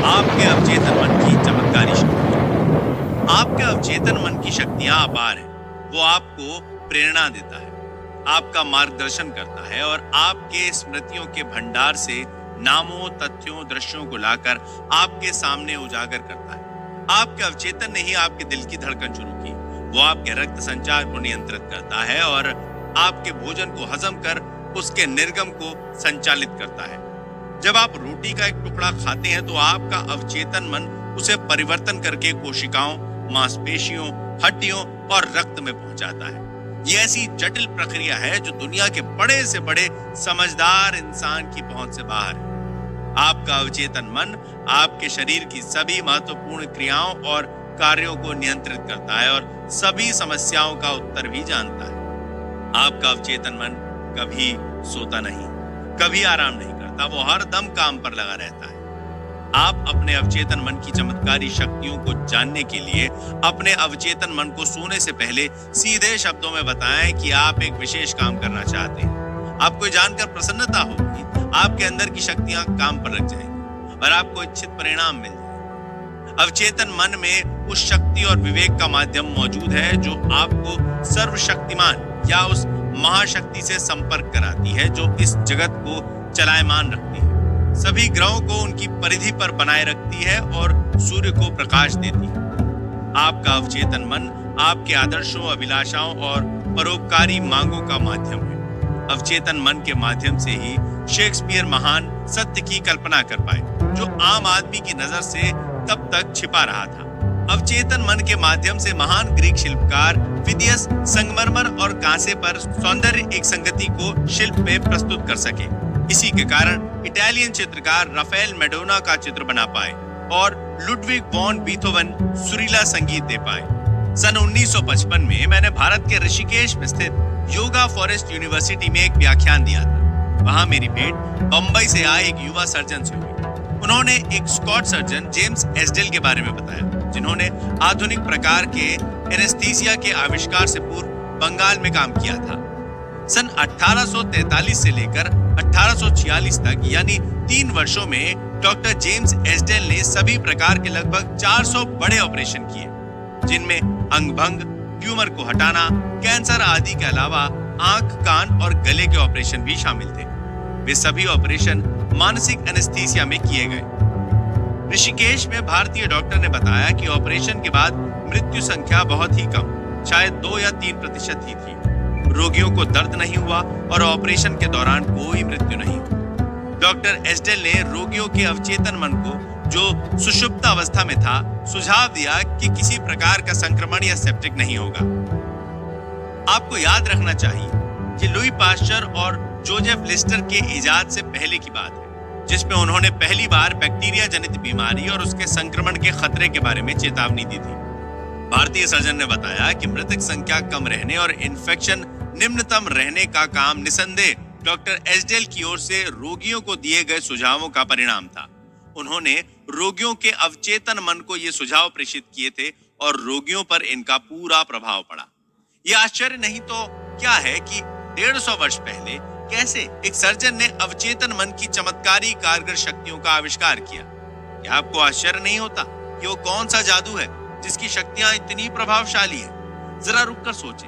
आपके अवचेतन मन की चमत्कारी शक्ति। आपके अवचेतन मन की शक्तियां अपार है। वो आपको प्रेरणा देता है, आपका मार्गदर्शन करता है और आपके स्मृतियों के भंडार से नामों, तथ्यों, दृश्यों को लाकर आपके सामने उजागर करता है। आपके अवचेतन ने ही आपके दिल की धड़कन शुरू की। वो आपके रक्त संचार को नियंत्रित करता है और आपके भोजन को हजम कर उसके निर्गम को संचालित करता है। जब आप रोटी का एक टुकड़ा खाते हैं तो आपका अवचेतन मन उसे परिवर्तन करके कोशिकाओं, मांसपेशियों, हड्डियों और रक्त में पहुंचाता है। ये ऐसी जटिल प्रक्रिया है जो दुनिया के बड़े से बड़े समझदार इंसान की पहुंच से बाहर है। आपका अवचेतन मन आपके शरीर की सभी महत्वपूर्ण क्रियाओं और कार्यों को नियंत्रित करता है और सभी समस्याओं का उत्तर भी जानता है। आपका अवचेतन मन कभी सोता नहीं, कभी आराम नहीं करता, वो हर दम काम पर लगा रहता है। आप अपने अवचेतन मन की चमत्कारी शक्तियों को जानने के लिए अपने अवचेतन मन को सोने से पहले सीधे शब्दों में बताएं कि आप एक विशेष काम करना चाहते हैं। आपको जानकर प्रसन्नता होगी, आपके अंदर की शक्तियां काम पर लग जाएंगी और आपको इच्छित परिणाम मिल जाएगा। अवचेतन मन में उस शक्ति और विवेक का माध्यम मौजूद है जो आपको सर्वशक्तिमान या उस महाशक्ति से संपर्क कराती है जो इस जगत को चलायमान रखती है, सभी ग्रहों को उनकी परिधि पर बनाए रखती है और सूर्य को प्रकाश देती है। आपका अवचेतन मन आपके आदर्शों, अभिलाषाओं और परोपकारी मांगों का माध्यम है। अवचेतन मन के माध्यम से ही शेक्सपियर महान सत्य की कल्पना कर पाए जो आम आदमी की नजर से तब तक छिपा रहा था। अवचेतन मन के माध्यम से महान ग्रीक शिल्पकार फिदियस संगमरमर और कांसे पर सौंदर्य एक संगति को शिल्प में प्रस्तुत कर सके। इसी के कारण इटालियन चित्रकार राफेल मेडोना का चित्र बना पाए और लुडविग वॉन बीथोवन सुरीला संगीत दे पाए। सन 1955 में मैंने भारत के ऋषिकेश में स्थित योगा फॉरेस्ट यूनिवर्सिटी में एक व्याख्यान दिया था। वहां मेरी भेंट बंबई से आए एक युवा सर्जन से हुई। उन्होंने एक स्कॉट सर्जन जेम्स एस्डेल के बारे में बताया जिन्होंने आधुनिक प्रकार के एनेस्थीसिया के आविष्कार से पूर्व बंगाल में काम किया था। सन 1843 से लेकर 1846 तक यानी 3 वर्षों में डॉक्टर जेम्स एस्डेल ने सभी प्रकार के लगभग 400 बड़े ऑपरेशन किए जिनमें अंगभंग, ट्यूमर को हटाना, कैंसर आदि के अलावा आंख, कान और गले के ऑपरेशन भी शामिल थे। वे सभी ऑपरेशन मानसिक एनेस्थीसिया में किए गए। ऋषिकेश में भारतीय डॉक्टर ने बताया कि ऑपरेशन के बाद मृत्यु संख्या बहुत ही कम, शायद 2 या 3% ही थी। रोगियों को दर्द नहीं हुआ और ऑपरेशन के दौरान कोई मृत्यु नहीं हुई। डॉक्टर एस्डेल ने रोगियों के अवचेतन मन को जो सुषुप्त अवस्था में था सुझाव दिया कि किसी प्रकार का संक्रमण या सेप्टिक नहीं होगा। आपको याद रखना चाहिए कि लुई पास्चर और जोसेफ लिस्टर के इजाद से पहले की बात है जिसमें उन्होंने पहली बार बैक्टीरिया जनित बीमारी और उसके संक्रमण के खतरे के बारे में चेतावनी दी थी। भारतीय सर्जन ने बताया कि मृतक संख्या कम रहने और इन्फेक्शन निम्नतम रहने का काम निसंदेह डॉक्टर एस्डेल की ओर से रोगियों को दिए गए सुझावों का परिणाम था। उन्होंने रोगियों के अवचेतन मन को ये सुझाव प्रेषित किए थे और रोगियों पर इनका पूरा प्रभाव पड़ा। यह आश्चर्य नहीं तो क्या है कि 150 वर्ष पहले कैसे एक सर्जन ने अवचेतन मन की चमत्कारी कारगर शक्तियों का आविष्कार किया। क्या आपको आश्चर्य नहीं होता कि वो कौन सा जादू है जिसकी शक्तियां इतनी प्रभावशाली हैं? जरा रुककर सोचें,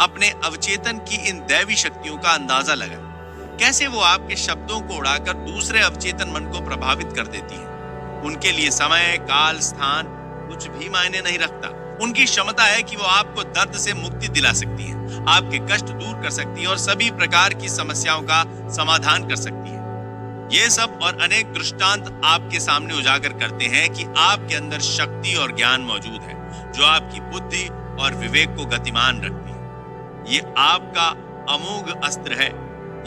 अपने अवचेतन की इन दैवी शक्तियों का अंदाजा लगाएं। कैसे वो आपके शब्दों को उड़ाकर दूसरे अवचेतन मन को प्रभावित कर देती है। उनके लिए समय, काल, स्थान कुछ भी मायने नहीं रखता। उनकी क्षमता है कि वो आपको दर्द से मुक्ति दिला सकती है, आपके कष्ट दूर कर सकती है और सभी प्रकार की समस्याओं का समाधान कर सकती है। ये सब और अनेक दृष्टांत आपके सामने उजागर करते हैं कि आपके अंदर शक्ति और ज्ञान मौजूद है जो आपकी बुद्धि और विवेक को गतिमान रखती है। ये आपका अमोघ अस्त्र है।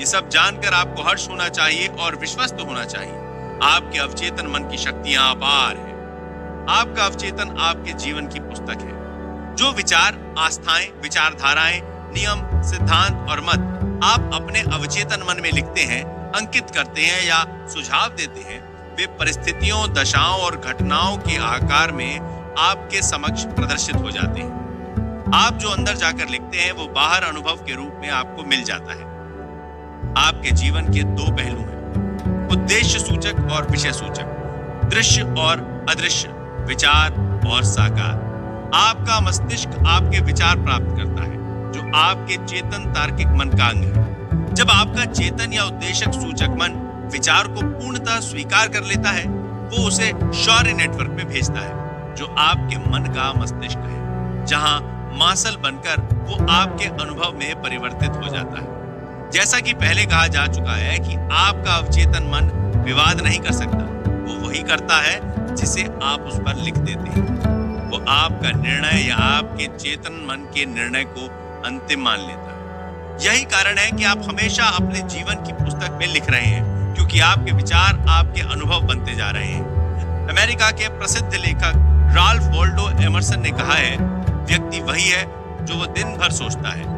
ये सब जानकर आपको हर्ष होना चाहिए और विश्वस्त होना चाहिए। आपके अवचेतन मन की शक्तियां अपार है। आपका अवचेतन आपके जीवन की पुस्तक है। जो विचार, आस्थाएं, विचारधाराएं, नियम, सिद्धांत और मत आप अपने अवचेतन मन में लिखते हैं, अंकित करते हैं या सुझाव देते हैं, वे परिस्थितियों, दशाओं और घटनाओं के आकार में आपके समक्ष प्रदर्शित हो जाते हैं। आप जो अंदर जाकर लिखते हैं वो बाहर अनुभव के रूप में आपको मिल जाता है। आपके जीवन के 2 पहलू हैं, उद्देश्य सूचक और विषय सूचक। दृश्य और अदृश्य, विचार और साकार। आपका मस्तिष्क आपके विचार प्राप्त करता है, जो आपके चेतन तार्किक मन का अंग है। जब आपका चेतन या उद्देशक सूचक मन विचार को पूर्णतः स्वीकार कर लेता है, वो उसे शौर्य नेटवर्क में भेजता है, जो आपके मन का मस्तिष्क है, जहां मासल बनकर वो आपके अनुभव में परिवर्तित हो जाता है। जैसा कि पहले कहा जा चुका है कि आपका अवचेतन मन विवाद नहीं कर सकता, वो वही करता है जिसे आप उस पर लिख देते हैं। वो आपका निर्णय या आपके चेतन मन के निर्णय को अंतिम मान लेता है। यही कारण है कि आप हमेशा अपने जीवन की पुस्तक में लिख रहे हैं, क्योंकि आपके विचार आपके अनुभव बनते जा रहे हैं। अमेरिका के प्रसिद्ध लेखक राल्फ वॉल्डो एमर्सन ने कहा है, व्यक्ति वही है जो वो दिन भर सोचता है।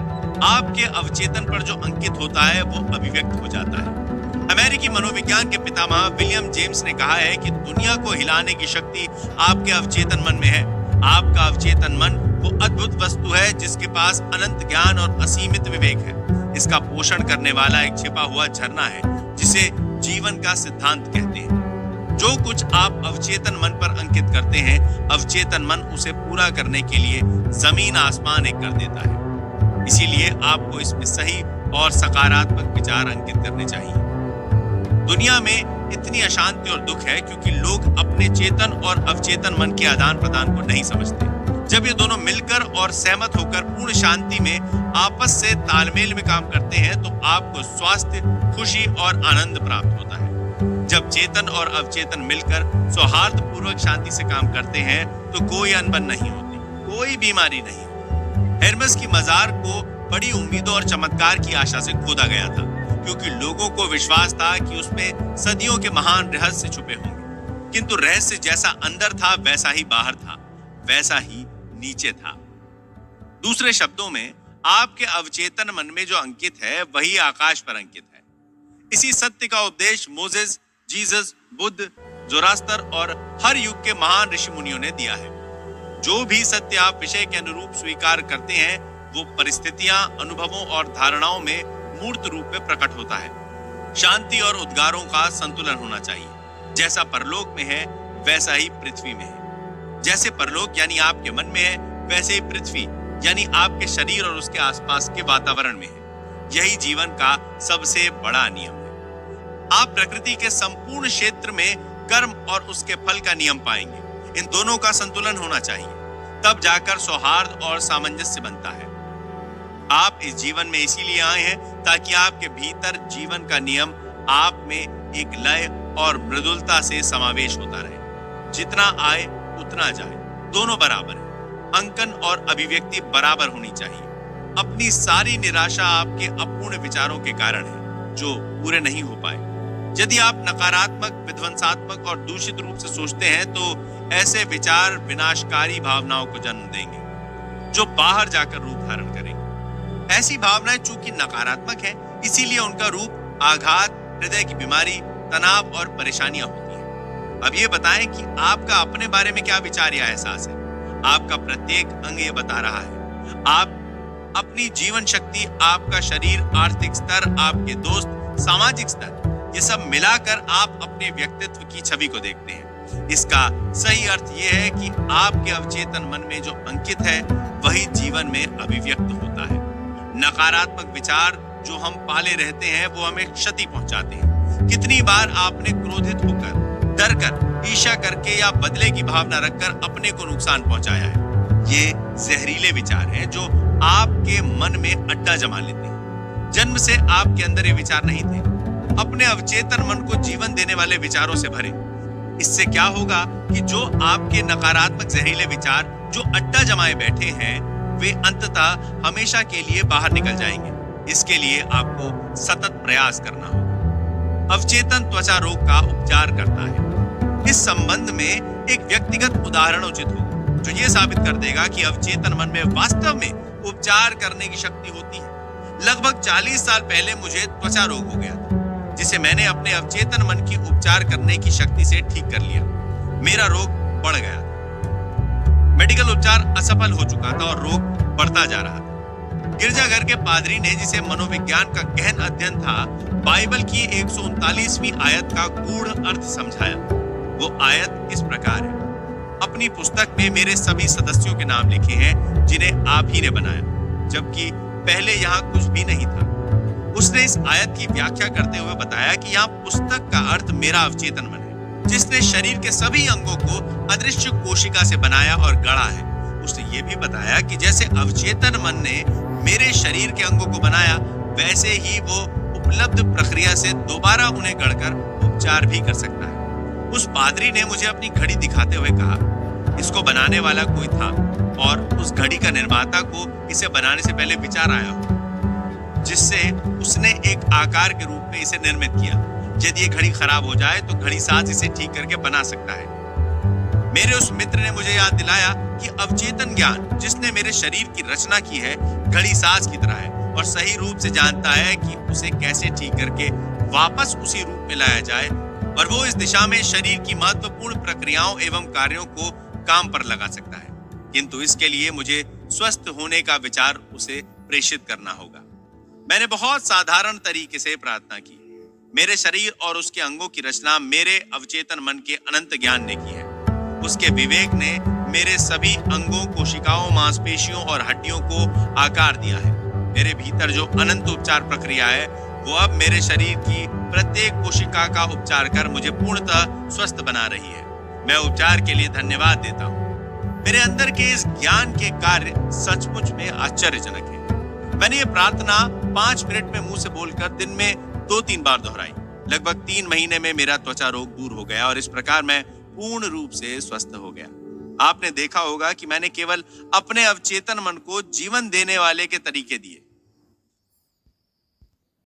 आपके अवचेतन पर जो अंकित होता है वो अभिव्यक्त हो जाता है। अमेरिकी मनोविज्ञान के पितामह विलियम जेम्स ने कहा है कि दुनिया को हिलाने की शक्ति आपके अवचेतन मन में है। आपका अवचेतन मन वो अद्भुत वस्तु है जिसके पास अनंत ज्ञान और असीमित विवेक है। इसका पोषण करने वाला एक छिपा हुआ झरना है जिसे जीवन का सिद्धांत कहते हैं। जो कुछ आप अवचेतन मन पर अंकित करते हैं, अवचेतन मन उसे पूरा करने के लिए जमीन आसमान एक कर देता है। इसीलिए आपको इसमें सही और सकारात्मक विचार अंकित करने चाहिए। दुनिया में इतनी अशांति और दुख है क्योंकि लोग अपने चेतन और अवचेतन मन के आदान प्रदान को नहीं समझते। जब ये दोनों मिलकर और सहमत होकर पूर्ण शांति में आपस से तालमेल में काम करते हैं तो आपको स्वास्थ्य, खुशी और आनंद प्राप्त होता है। जब चेतन और अवचेतन मिलकर सौहार्द पूर्वक शांति से काम करते हैं तो कोई अनबन नहीं होती, कोई बीमारी नहीं होती। हेरमेस की मजार को बड़ी उम्मीदों और चमत्कार की आशा से खोदा गया था, क्योंकि लोगों को विश्वास था कि उसमें सदियों के महान रहस्य छुपे होंगे। किंतु रहस्य जैसा अंदर था वैसा ही बाहर था, वैसा ही नीचे था। दूसरे शब्दों में, आपके अवचेतन मन में जो अंकित है वही आकाश पर अंकित है। इसी सत्य का उपदेश मोसेस, जीसस, बुद्ध, जोरास्टर और हर युग के महान ऋषि मुनियों ने दिया है। जो भी सत्य आप विषय के अनुरूप स्वीकार करते हैं वो परिस्थितियां, अनुभवों और धारणाओं में मूर्त रूप में प्रकट होता है। शांति और उद्गारों का संतुलन होना चाहिए। जैसा परलोक में है वैसा ही पृथ्वी में है। जैसे परलोक यानी आपके मन में है, वैसे ही पृथ्वी यानी आपके शरीर और उसके आसपास के वातावरण में है। यही जीवन का सबसे बड़ा नियम है। आप प्रकृति के संपूर्ण क्षेत्र में कर्म और उसके फल का नियम पाएंगे। इन दोनों का संतुलन होना चाहिए, तब जाकर सौहार्द और सामंजस्य बनता है। आप इस जीवन में इसीलिए आए हैं ताकि आपके भीतर जीवन का नियम आप में एक लय और मृदुलता से समावेश होता रहे। जितना आए उतना जाए, दोनों बराबर है। अंकन और अभिव्यक्ति बराबर होनी चाहिए। अपनी सारी निराशा आपके अपूर्ण विचारों के कारण है जो पूरे नहीं हो पाए। यदि आप नकारात्मक, विध्वंसात्मक और दूषित रूप से सोचते हैं तो ऐसे विचार विनाशकारी भावनाओं को जन्म देंगे जो बाहर जाकर रूप धारण करेंगे। ऐसी भावनाएं चूंकि नकारात्मक है, इसीलिए उनका रूप आघात, हृदय की बीमारी, तनाव और परेशानियां होती हैं। अब ये बताएं कि आपका अपने बारे में क्या विचार या एहसास है। आपका प्रत्येक अंग ये बता रहा है। आप अपनी जीवन शक्ति, आपका शरीर, आर्थिक स्तर, आपके दोस्त, सामाजिक स्तर, ये सब मिलाकर आप अपने व्यक्तित्व की छवि को देखते हैं। इसका सही अर्थ ये है कि आपके अवचेतन मन में जो अंकित है वही जीवन में अभिव्यक्त होता है। नकारात्मक विचार जो हम पाले रहते हैं वो हमें क्षति पहुंचाते हैं। कितनी बार आपने क्रोधित होकर, डरकर, ईर्ष्या करके या बदले की भावना रखकर अपने को नुकसान पहुंचाया है। ये जहरीले विचार हैं जो आपके मन में अड्डा जमा लेते हैं। जन्म से आपके अंदर ये विचार नहीं थे। अपने अवचेतन मन को जीवन देने वाले विचारों से भरें। इससे क्या होगा कि जो आपके नकारात्मक जहरीले विचार जो अड्डा जमाए बैठे हैं वे अंततः हमेशा के लिए बाहर निकल जाएंगे। इसके लिए आपको सतत प्रयास करना होगा। अवचेतन त्वचा रोग का उपचार करता है। इस संबंध में एक व्यक्तिगत उदाहरण उचित होगा जो ये साबित कर देगा कि अवचेतन मन में वास्तव में उपचार करने की शक्ति होती है। लगभग 40 साल पहले मुझे त्वचा रोग हो गया था, जिसे मैंने अपने अवचेतन मन की उपचार करने की शक्ति से ठीक कर लिया। मेरा रोग बढ़ गया था। मेडिकल उपचार असफल हो चुका था और रोग बढ़ता जा रहा था। गिरजाघर के पादरी ने, जिसे मनोविज्ञान का गहन अध्ययन था, बाइबल की 139वीं आयत का गूढ़ अर्थ समझाया। वो आयत इस प्रकार है। अपनी पुस्तक में मेरे सभी सदस्यों के नाम लिखे हैं जिन्हें आप ही ने बनाया, जबकि पहले यहाँ कुछ भी नहीं था। उसने इस आयत की व्याख्या करते हुए बताया कि यहाँ पुस्तक का अर्थ मेरा अवचेतन मन है, जिसने शरीर के सभी अंगों को अदृश्य कोशिका से बनाया और गढ़ा है। उसने ये भी बताया कि जैसे अवचेतन मन ने मेरे शरीर के अंगों को बनाया, वैसे ही वो उपलब्ध प्रक्रिया से दोबारा उन्हें गढ़कर उपचार भी कर सकता है। उस पादरी ने मुझे अपनी घड़ी दिखाते हुए कहा, इसको बनाने वाला कोई था और उस घड़ी का निर्माता को इसे बनाने से पहले विचार आया हो, जिससे उसने एक आकार के रूप में इसे निर्मित किया। यदि ये घड़ी खराब हो जाए तो घड़ी साज इसे ठीक करके बना सकता है। मेरे उस मित्र ने मुझे याद दिलाया कि अवचेतन ज्ञान जिसने मेरे शरीर की रचना की है, घड़ी साज की तरह है और सही रूप से जानता है कि उसे कैसे ठीक करके वापस उसी रूप में लाया जाए, और वो इस दिशा में शरीर की महत्वपूर्ण प्रक्रियाओं एवं कार्यों को काम पर लगा सकता है। किंतु इसके लिए मुझे स्वस्थ होने का विचार उसे प्रेषित करना होगा। मैंने बहुत साधारण तरीके से प्रार्थना की। मेरे शरीर और उसके अंगों की रचना मेरे अवचेतन मन के अनंत ज्ञान ने की है। उसके विवेक ने मेरे सभी अंगों, कोशिकाओं, मांसपेशियों और हड्डियों को आकार दिया है। मेरे भीतर जो अनंत उपचार प्रक्रिया है, वो अब मेरे शरीर की प्रत्येक कोशिका का उपचार कर मुझे पूर्णतः स्वस्थ बना रही है। मैं उपचार के लिए धन्यवाद देता हूँ। मेरे अंदर के इस ज्ञान के कार्य सचमुच में आश्चर्यजनक है। मैंने ये प्रार्थना 5 मिनट में मुंह से बोलकर दिन में 2-3 बार दोहराई। लगभग 3 महीने में मेरा त्वचा रोग दूर हो गया और इस प्रकार मैं पूर्ण रूप से स्वस्थ हो गया। आपने देखा होगा कि मैंने केवल अपने अवचेतन मन को जीवन देने वाले के तरीके दिए,